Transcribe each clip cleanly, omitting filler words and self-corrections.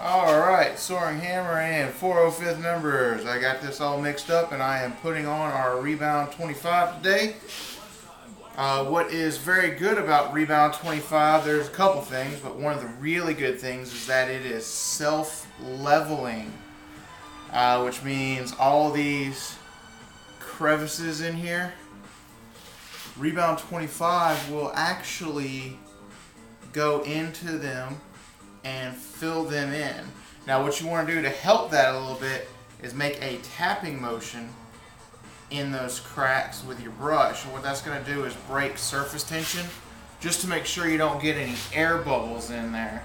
Alright, Soaring Hammer and 405th members. I got this all mixed up and I am putting on our Rebound 25 today. What is very good about Rebound 25, there's a couple things, but one of the really good things is that it is self-leveling. Which means all these crevices in here, Rebound 25 will actually go into them and fill them in. Now what you want to do to help that a little bit is make a tapping motion in those cracks with your brush. And what that's going to do is break surface tension, just to make sure you don't get any air bubbles in there.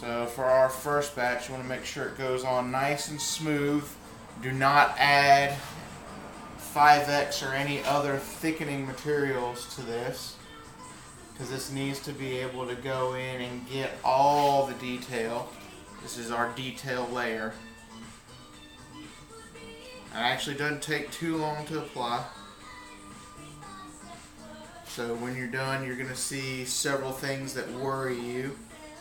So for our first batch, you want to make sure it goes on nice and smooth. Do not add 5X or any other thickening materials to this, because this needs to be able to go in and get all the detail. This is our detail layer. It actually doesn't take too long to apply. So when you're done, you're going to see several things that worry you.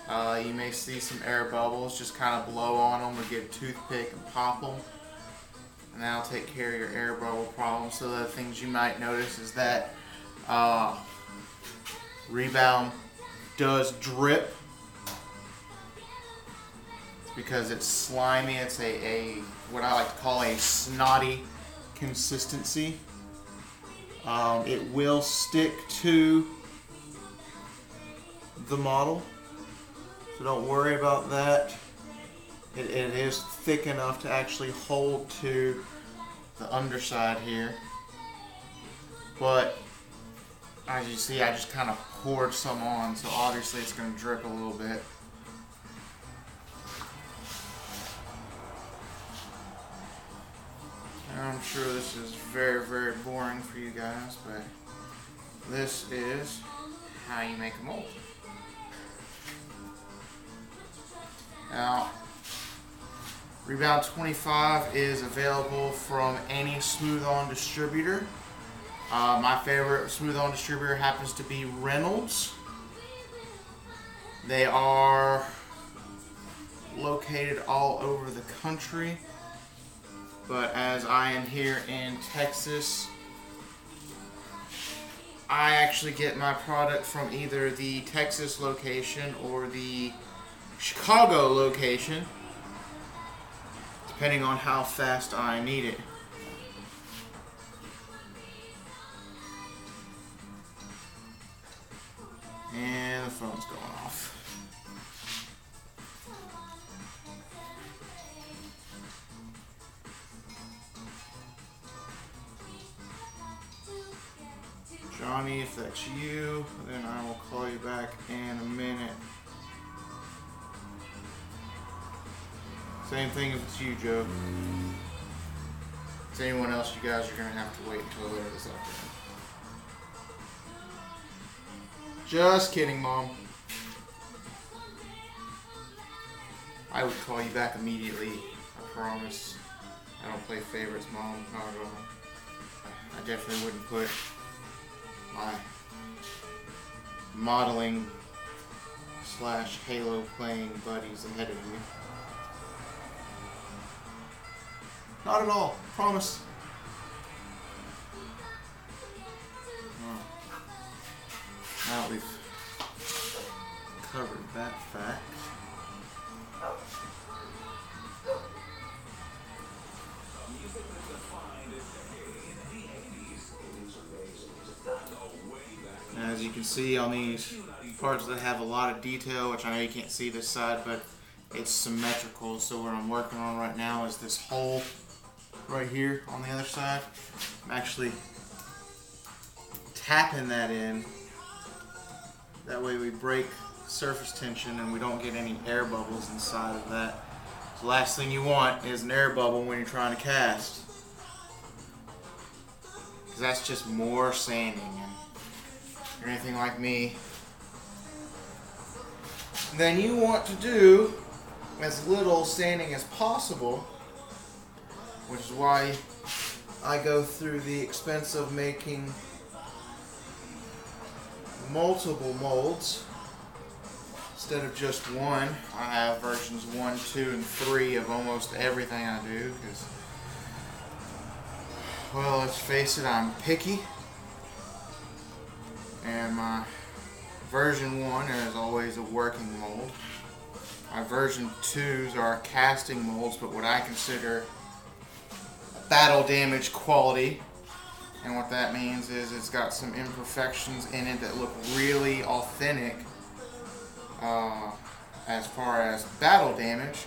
You may see some air bubbles. Just kind of blow on them or get a toothpick and pop them. And that'll take care of your air bubble problem. So the things you might notice is that Rebound does drip. It's because it's slimy. It's a what I like to call a snotty consistency. It will stick to the model, so don't worry about that. It is thick enough to actually hold to the underside here. But as you see, I just kind of poured some on, so obviously it's going to drip a little bit. And I'm sure this is very, very boring for you guys, but this is how you make a mold. Now, Rebound 25 is available from any smooth-on distributor. My favorite smooth-on distributor happens to be Reynolds. They are located all over the country, but as I am here in Texas, I actually get my product from either the Texas location or the Chicago location, depending on how fast I need it. And the phone's going off. Johnny, if that's you, then I will call you back in a minute. Same thing if it's you, Joe. If it's anyone else, you guys are going to have to wait until I later this afternoon. Just kidding, Mom. I would call you back immediately. I promise. I don't play favorites, Mom. Not at all. I definitely wouldn't put my modeling / Halo playing buddies ahead of you. Not at all. Promise. Now that we've covered that fact, as you can see on these parts that have a lot of detail, which I know you can't see this side, but it's symmetrical. So what I'm working on right now is this hole right here on the other side. I'm actually tapping that in. That way we break surface tension and we don't get any air bubbles inside of that. The last thing you want is an air bubble when you're trying to cast, because that's just more sanding. And if you're anything like me, then you want to do as little sanding as possible, which is why I go through the expense of making multiple molds Instead of just one, I have versions 1, 2, and 3 of almost everything I do, because, well, let's face it, I'm picky. And my version 1 is always a working mold. My version 2s are casting molds, but what I consider battle damage quality. And what that means is it's got some imperfections in it that look really authentic as far as battle damage.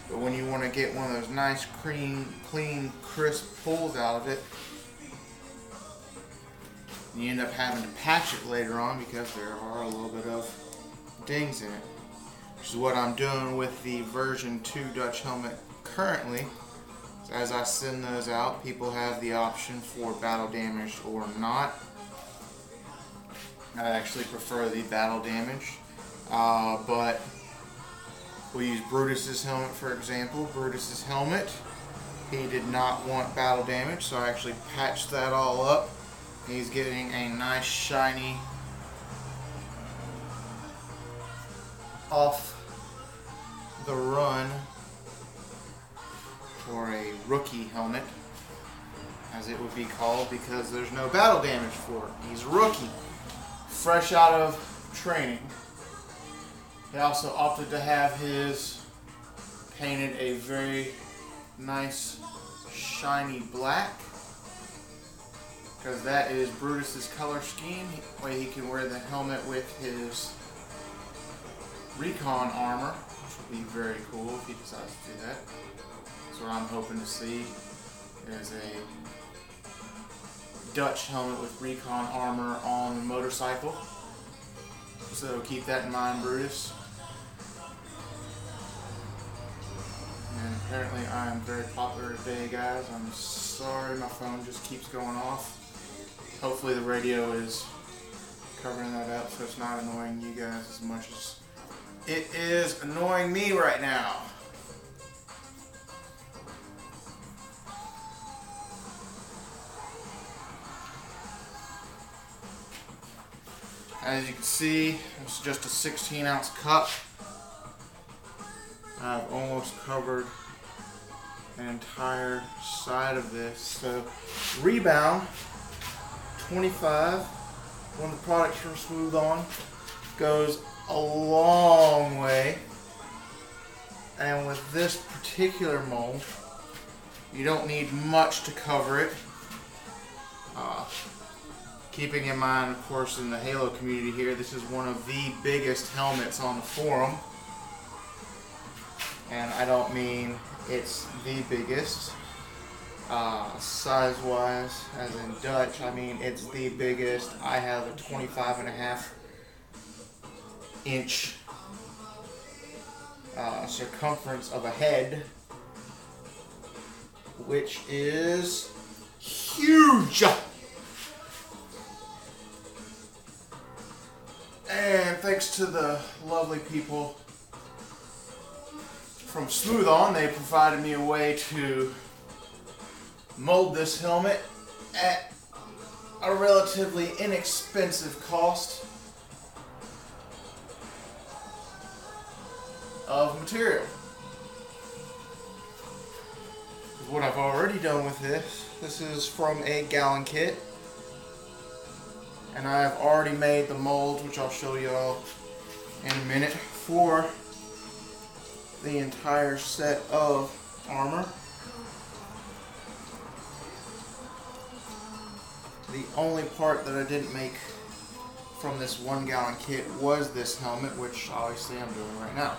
But when you want to get one of those nice, clean, crisp pulls out of it, you end up having to patch it later on because there are a little bit of dings in it. Which is what I'm doing with the version 2 Dutch helmet currently. So as I send those out, people have the option for battle damage or not. I actually prefer the battle damage, but we'll use Brutus's helmet for example. Brutus's helmet, he did not want battle damage, so I actually patched that all up. He's getting a nice shiny off the run for a rookie helmet, as it would be called, because there's no battle damage for it. He's a rookie, fresh out of training. He also opted to have his painted a very nice shiny black, because that is Brutus's color scheme. Way he can wear the helmet with his Recon armor, which would be very cool if he decides to do that. So what I'm hoping to see is a Dutch helmet with Recon armor on the motorcycle. So keep that in mind, Brutus. And apparently I am very popular today, guys. I'm sorry, my phone just keeps going off. Hopefully the radio is covering that up so it's not annoying you guys as much as it is annoying me right now. As you can see, it's just a 16-ounce cup. I've almost covered an entire side of this. So, Rebound 25, one of the products from Smooth On, goes a long way. And with this particular mold, you don't need much to cover it. Keeping in mind, of course, in the Halo community here, this is one of the biggest helmets on the forum. And I don't mean it's the biggest size-wise, as in Dutch. I mean it's the biggest. I have a 25.5-inch circumference of a head, which is huge. And thanks to the lovely people from Smooth On, they provided me a way to mold this helmet at a relatively inexpensive cost of material. What I've already done with this is from a gallon kit. And I have already made the mold, which I'll show you all in a minute, for the entire set of armor. The only part that I didn't make from this 1 gallon kit was this helmet, which obviously I'm doing right now.